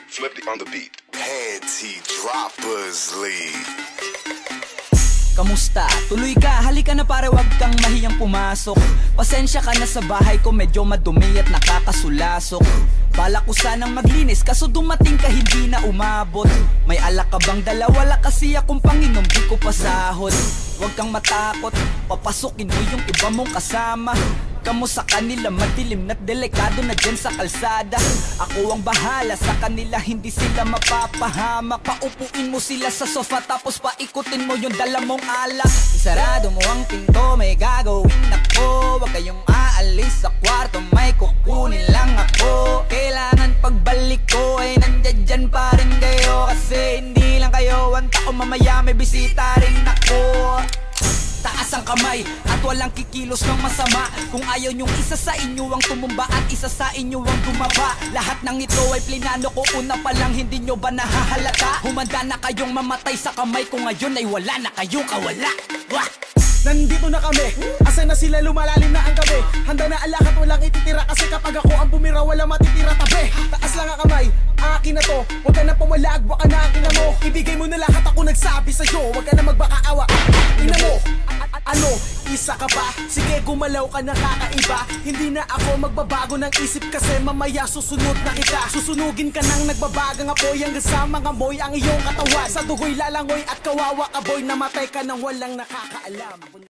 Flippy on the beat. Panty droppers lead. Kamusta? Tuloy ka, halika na pare, wag kang mahiyang pumasok. Pasensya ka na sa bahay ko, medyo madumi at nakakasulasok. Bala ko sanang maglinis, kaso dumating ka hindi na umabot. May alak ka bang dala? Wala kasi akong panginom, di ko pasahod. Wag kang matakot, papasukin mo yung iba mong kasama. Kamo sa kanila, madilim na't delikado na dyan sa kalsada. Ako ang bahala sa kanila, hindi sila mapapahamak. Paupuin mo sila sa sofa, tapos paikutin mo yung dala mong alak. Isarado mo ang pinto, may gagawin ako. Wag kayong aalis sa kwarto, may kukunin lang ako. Kailangan pagbalik ko ay nandyan dyan pa rin kayo. Kasi hindi lang kayo ang tao, mamaya may bisita rin ako. Taas ang kamay at walang kikilos ng masama. Kung ayaw nyong isa sa inyo ang tumumba at isa sa inyo ang tumaba. Lahat ng ito ay plinano ko una pa lang, hindi nyo ba nahahalata? Humanda na kayong mamatay sa kamay ko, ngayon ay wala na kayong kawala. Wah! Nandito na kami, asa na sila, lumalalim na ang gabi. Handa na alak at walang ititira, kasi kapag ako ang bumira wala matitira tabi. Taas lang ang kamay, akin na to, huwag ka na pumalag, baka na akin na mo. Ibigay mo na lahat, ako nagsabi sa'yo, huwag ka na magbakaawa. Ina mo, ano, isa ka ba? Sige gumalaw ka na kakaiba. Hindi na ako magbabago ng isip, kasi mamaya susunod na kita. Susunugin ka ng nagbabagang apoy, hanggang sa mga moy ang iyong katawan. Sa dugoy lalangoy at kawawa ka boy, namatay ka nang walang nakakaalam.